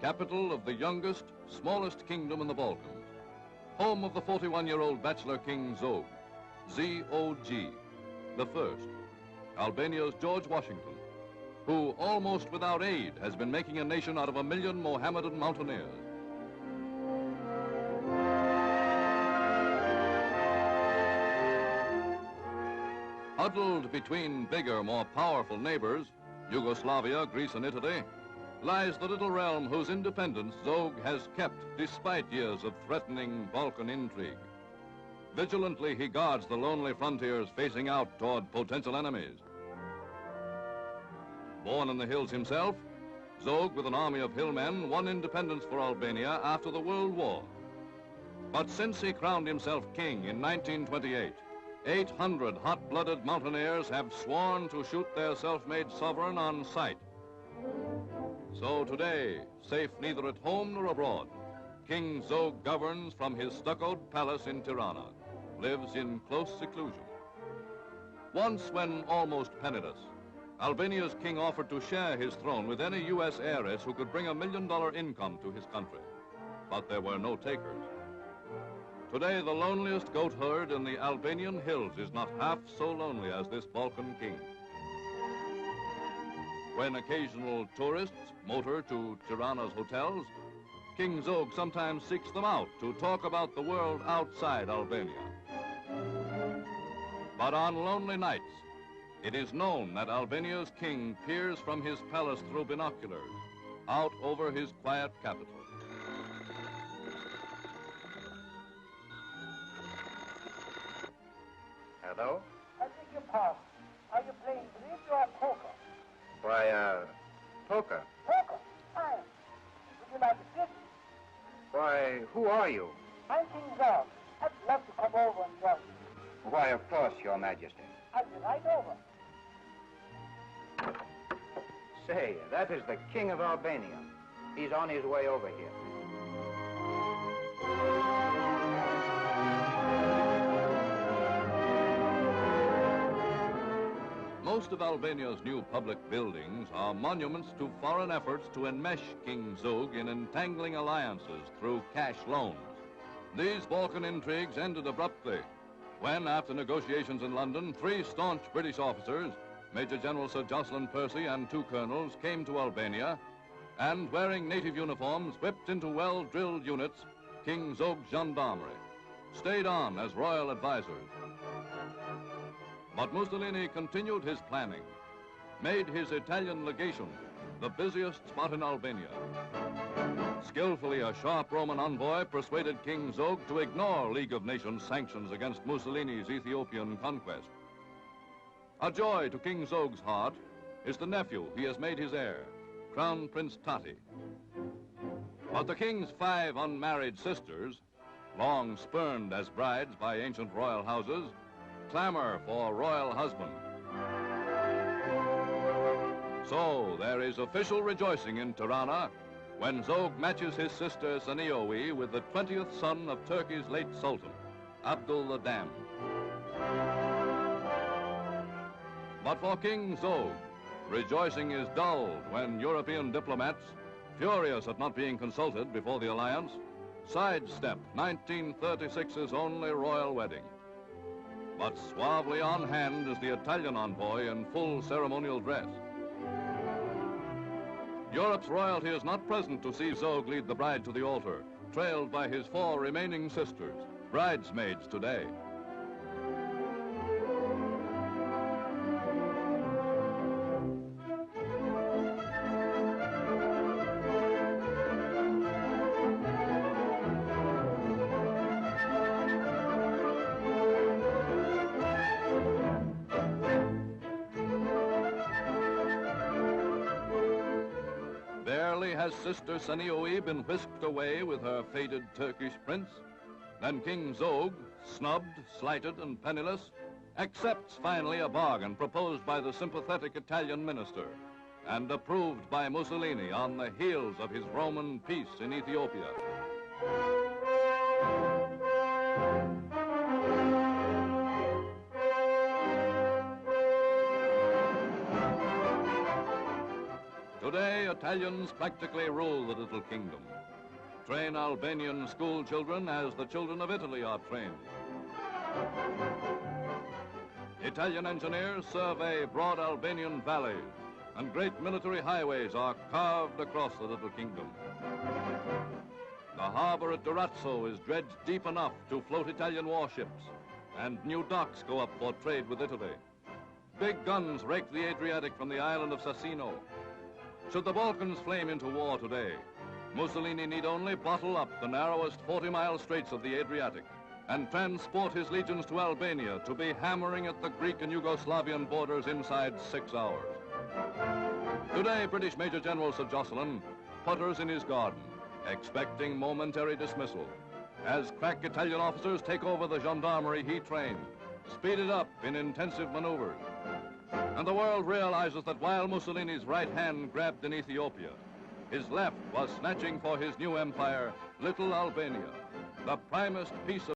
capital of the youngest, smallest kingdom in the Balkans, home of the 41-year-old bachelor King Zog, Z-O-G, the first, Albania's George Washington, who, almost without aid, has been making a nation out of 1 million Mohammedan mountaineers. Huddled between bigger, more powerful neighbors, Yugoslavia, Greece, and Italy, lies the little realm whose independence Zog has kept despite years of threatening Balkan intrigue. Vigilantly, he guards the lonely frontiers facing out toward potential enemies. Born in the hills himself, Zog, with an army of hillmen, won independence for Albania after the World War. But since he crowned himself king in 1928, 800 hot-blooded mountaineers have sworn to shoot their self-made sovereign on sight. So today, safe neither at home nor abroad, King Zog governs from his stuccoed palace in Tirana, lives in close seclusion. Once, when almost penniless, Albania's king offered to share his throne with any U.S. heiress who could bring $1 million income to his country. But there were no takers. Today, the loneliest goat herd in the Albanian hills is not half so lonely as this Balkan king. When occasional tourists motor to Tirana's hotels, King Zog sometimes seeks them out to talk about the world outside Albania. But on lonely nights, it is known that Albania's king peers from his palace through binoculars out over his quiet capital. Hello? I beg your pardon. Are you playing bridge or poker? Why, poker. Poker? Fine. Would you like a sit? Why, who are you? I'm King Zog. I'd love to come over and join you. Why, of course, Your Majesty. I'll be right over. Say, that is the King of Albania. He's on his way over here. Most of Albania's new public buildings are monuments to foreign efforts to enmesh King Zog in entangling alliances through cash loans. These Balkan intrigues ended abruptly when, after negotiations in London, 3 staunch British officers, Major General Sir Jocelyn Percy and 2 colonels, came to Albania and, wearing native uniforms, whipped into well-drilled units King Zog's gendarmerie, stayed on as royal advisors. But Mussolini continued his planning, made his Italian legation the busiest spot in Albania. Skillfully, a sharp Roman envoy persuaded King Zog to ignore League of Nations sanctions against Mussolini's Ethiopian conquest. A joy to King Zog's heart is the nephew he has made his heir, Crown Prince Tati. But the king's 5 unmarried sisters, long spurned as brides by ancient royal houses, clamor for royal husband. So there is official rejoicing in Tirana when Zog matches his sister Sanioe with the 20th son of Turkey's late Sultan, Abdul the Damned. But for King Zog, rejoicing is dulled when European diplomats, furious at not being consulted before the alliance, sidestep 1936's only royal wedding. But suavely on hand is the Italian envoy in full ceremonial dress. Europe's royalty is not present to see Zog lead the bride to the altar, trailed by his 4 remaining sisters, bridesmaids today. Barely has Sister Sanioe been whisked away with her fated Turkish prince, then King Zog, snubbed, slighted, and penniless, accepts finally a bargain proposed by the sympathetic Italian minister and approved by Mussolini on the heels of his Roman peace in Ethiopia. Today, Italians practically rule the little kingdom. Train Albanian school children as the children of Italy are trained. Italian engineers survey broad Albanian valleys, and great military highways are carved across the little kingdom. The harbor at Durazzo is dredged deep enough to float Italian warships, and new docks go up for trade with Italy. Big guns rake the Adriatic from the island of Sassino. Should the Balkans flame into war today, Mussolini need only bottle up the narrowest 40-mile straits of the Adriatic and transport his legions to Albania to be hammering at the Greek and Yugoslavian borders inside 6 hours. Today, British Major General Sir Jocelyn putters in his garden, expecting momentary dismissal, as crack Italian officers take over the gendarmerie he trained, speeded up in intensive maneuvers. And the world realizes that while Mussolini's right hand grabbed in Ethiopia, his left was snatching for his new empire, Little Albania, the primest piece of